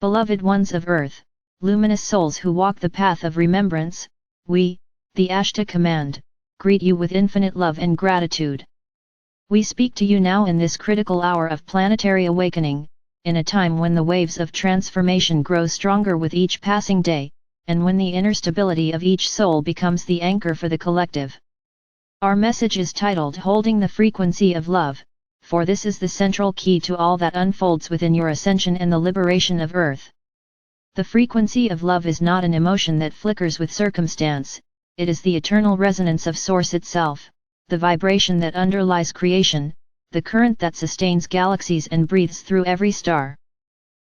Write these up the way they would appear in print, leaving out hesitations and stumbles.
Beloved ones of earth, luminous souls who walk the path of remembrance, we, the Ashtar command, greet you with infinite love and gratitude. We speak to you now in this critical hour of planetary awakening, in a time when the waves of transformation grow stronger with each passing day, and when the inner stability of each soul becomes the anchor for the collective. Our message is titled Holding the Frequency of Love, for this is the central key to all that unfolds within your ascension and the liberation of Earth. The frequency of love is not an emotion that flickers with circumstance, it is the eternal resonance of Source itself, the vibration that underlies creation, the current that sustains galaxies and breathes through every star.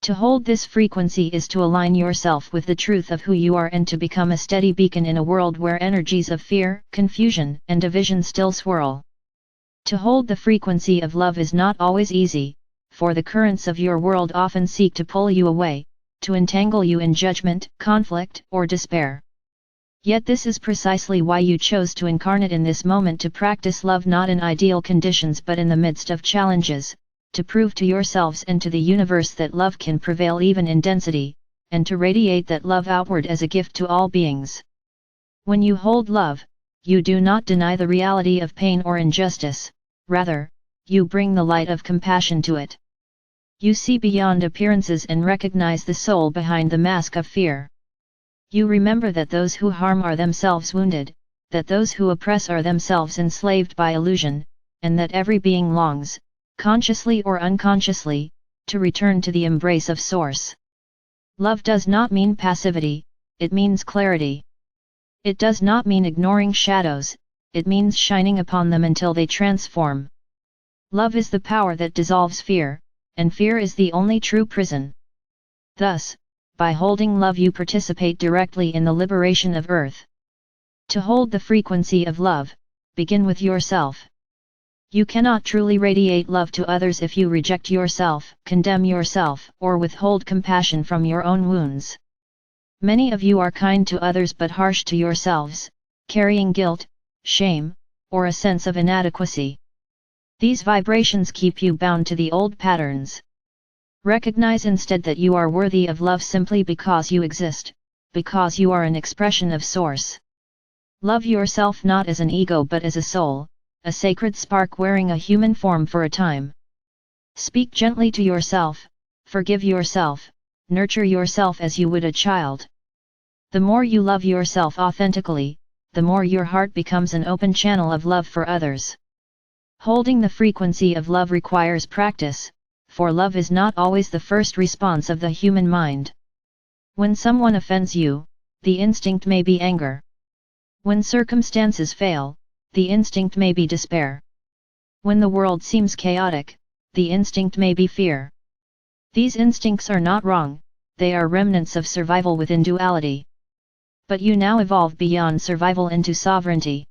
To hold this frequency is to align yourself with the truth of who you are and to become a steady beacon in a world where energies of fear, confusion, and division still swirl. To hold the frequency of love is not always easy, for the currents of your world often seek to pull you away, to entangle you in judgment, conflict, or despair. Yet this is precisely why you chose to incarnate in this moment, to practice love not in ideal conditions but in the midst of challenges, to prove to yourselves and to the universe that love can prevail even in density, and to radiate that love outward as a gift to all beings. When you hold love, you do not deny the reality of pain or injustice, rather, you bring the light of compassion to it. You see beyond appearances and recognize the soul behind the mask of fear. You remember that those who harm are themselves wounded, that those who oppress are themselves enslaved by illusion, and that every being longs, consciously or unconsciously, to return to the embrace of Source. Love does not mean passivity, it means clarity. It does not mean ignoring shadows, it means shining upon them until they transform. Love is the power that dissolves fear, and fear is the only true prison. Thus, by holding love you participate directly in the liberation of Earth. To hold the frequency of love, begin with yourself. You cannot truly radiate love to others if you reject yourself, condemn yourself, or withhold compassion from your own wounds. Many of you are kind to others but harsh to yourselves, carrying guilt, shame, or a sense of inadequacy. These vibrations keep you bound to the old patterns. Recognize instead that you are worthy of love simply because you exist, because you are an expression of Source. Love yourself not as an ego but as a soul, a sacred spark wearing a human form for a time. Speak gently to yourself, forgive yourself, nurture yourself as you would a child. The more you love yourself authentically, the more your heart becomes an open channel of love for others. Holding the frequency of love requires practice, for love is not always the first response of the human mind. When someone offends you, the instinct may be anger. When circumstances fail, the instinct may be despair. When the world seems chaotic, the instinct may be fear. These instincts are not wrong, they are remnants of survival within duality. But you now evolve beyond survival into sovereignty.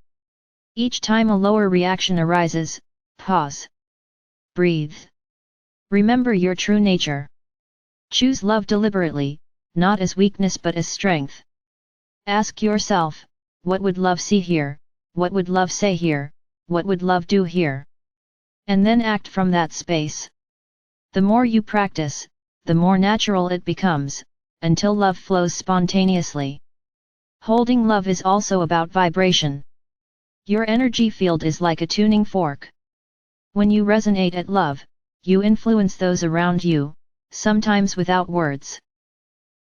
Each time a lower reaction arises, pause. Breathe. Remember your true nature. Choose love deliberately, not as weakness but as strength. Ask yourself, what would love see here? What would love say here? What would love do here? And then act from that space. The more you practice, the more natural it becomes, until love flows spontaneously. Holding love is also about vibration. Your energy field is like a tuning fork. When you resonate at love, you influence those around you, sometimes without words.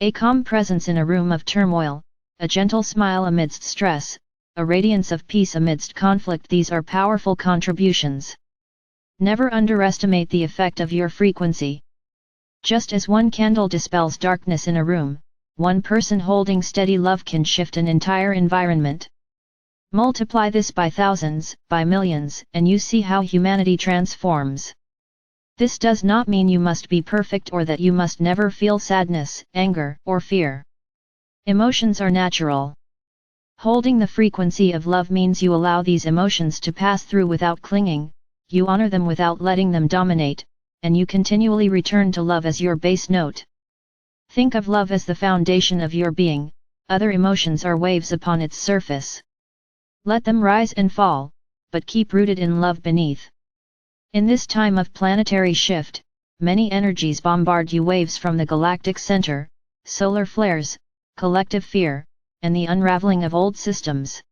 A calm presence in a room of turmoil, a gentle smile amidst stress, a radiance of peace amidst conflict, these are powerful contributions. Never underestimate the effect of your frequency. Just as one candle dispels darkness in a room, one person holding steady love can shift an entire environment. Multiply this by thousands, by millions, and you see how humanity transforms. This does not mean you must be perfect or that you must never feel sadness, anger, or fear. Emotions are natural. Holding the frequency of love means you allow these emotions to pass through without clinging, you honor them without letting them dominate, and you continually return to love as your base note. Think of love as the foundation of your being, other emotions are waves upon its surface. Let them rise and fall, but keep rooted in love beneath. In this time of planetary shift, many energies bombard you: waves from the galactic center, solar flares, collective fear, and the unraveling of old systems.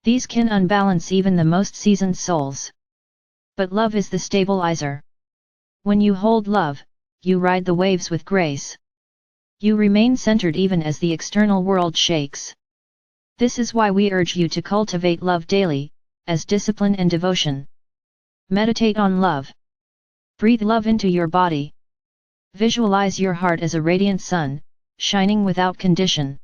These can unbalance even the most seasoned souls. But love is the stabilizer. When you hold love, you ride the waves with grace. You remain centered even as the external world shakes. This is why we urge you to cultivate love daily, as discipline and devotion. Meditate on love. Breathe love into your body. Visualize your heart as a radiant sun, shining without condition.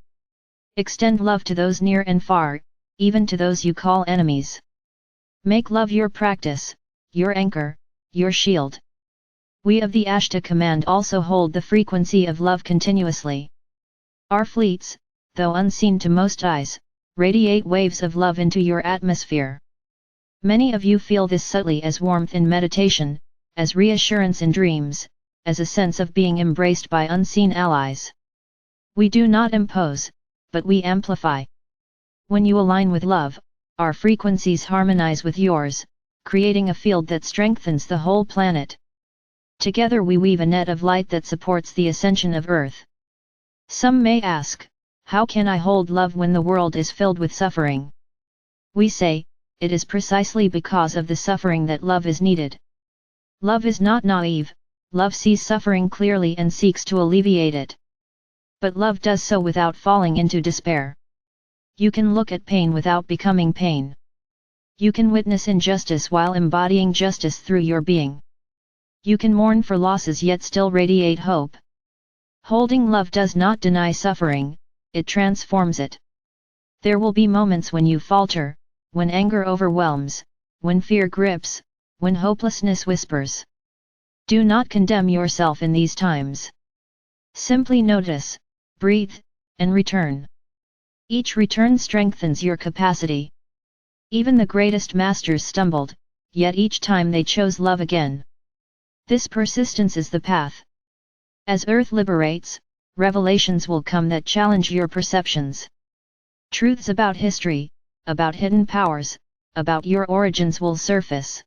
Extend love to those near and far, even to those you call enemies. Make love your practice, your anchor, your shield. We of the Ashtar command also hold the frequency of love continuously. Our fleets, though unseen to most eyes, radiate waves of love into your atmosphere. Many of you feel this subtly as warmth in meditation, as reassurance in dreams, as a sense of being embraced by unseen allies. We do not impose, but we amplify. When you align with love, our frequencies harmonize with yours, creating a field that strengthens the whole planet. Together we weave a net of light that supports the ascension of Earth. Some may ask, how can I hold love when the world is filled with suffering? We say, it is precisely because of the suffering that love is needed. Love is not naive, love sees suffering clearly and seeks to alleviate it. But love does so without falling into despair. You can look at pain without becoming pain. You can witness injustice while embodying justice through your being. You can mourn for losses yet still radiate hope. Holding love does not deny suffering, it transforms it. There will be moments when you falter, when anger overwhelms, when fear grips, when hopelessness whispers. Do not condemn yourself in these times. Simply notice, breathe, and return. Each return strengthens your capacity. Even the greatest masters stumbled, yet each time they chose love again. This persistence is the path. As Earth liberates, revelations will come that challenge your perceptions. Truths about history, about hidden powers, about your origins will surface.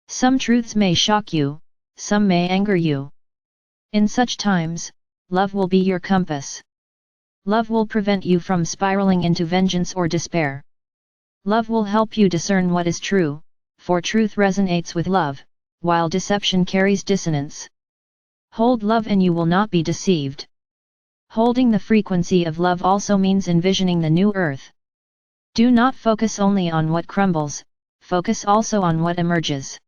Some truths may shock you, some may anger you. In such times, love will be your compass. Love will prevent you from spiraling into vengeance or despair. Love will help you discern what is true, for truth resonates with love, while deception carries dissonance. Hold love and you will not be deceived. Holding the frequency of love also means envisioning the new earth. Do not focus only on what crumbles, focus also on what emerges.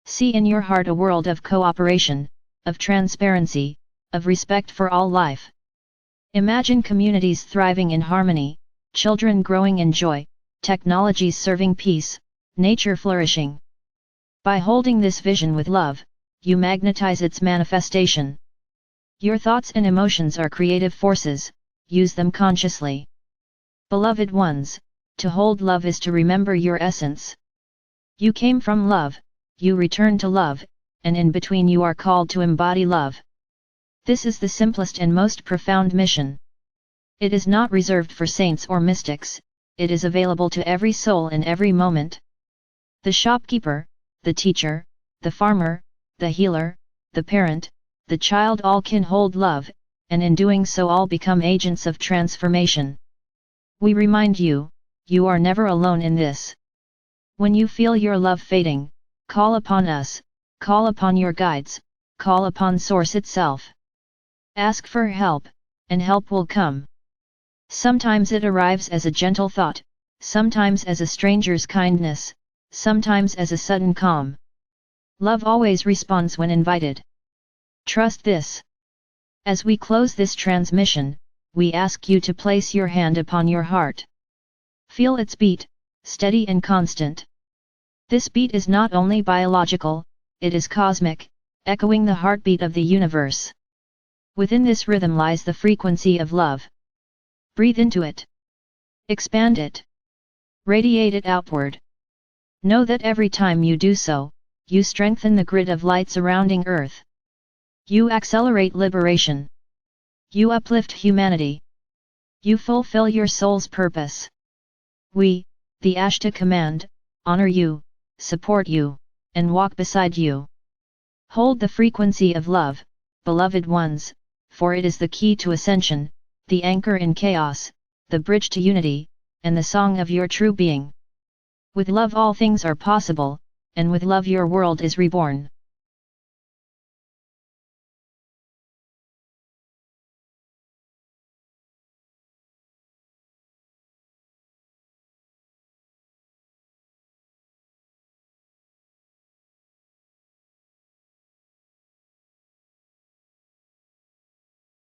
See in your heart a world of cooperation, of transparency, of respect for all life. Imagine communities thriving in harmony, children growing in joy, technologies serving peace, nature flourishing. By holding this vision with love, you magnetize its manifestation. Your thoughts and emotions are creative forces, use them consciously. Beloved ones, to hold love is to remember your essence. You came from love, you return to love, and in between you are called to embody love. This is the simplest and most profound mission. It is not reserved for saints or mystics, it is available to every soul in every moment. The shopkeeper, the teacher, the farmer, the healer, the parent, the child all can hold love, and in doing so all become agents of transformation. We remind you, you are never alone in this. When you feel your love fading, call upon us, call upon your guides, call upon Source itself. Ask for help, and help will come. Sometimes it arrives as a gentle thought, sometimes as a stranger's kindness, sometimes as a sudden calm. Love always responds when invited. Trust this. As we close this transmission, we ask you to place your hand upon your heart. Feel its beat, steady and constant. This beat is not only biological, it is cosmic, echoing the heartbeat of the universe. Within this rhythm lies the frequency of love. Breathe into it. Expand it. Radiate it outward. Know that every time you do so, you strengthen the grid of light surrounding Earth. You accelerate liberation. You uplift humanity. You fulfill your soul's purpose. We, the Ashtar Command, honor you, support you, and walk beside you. Hold the frequency of love, beloved ones, for it is the key to ascension, the anchor in chaos, the bridge to unity, and the song of your true being. With love all things are possible, and with love your world is reborn.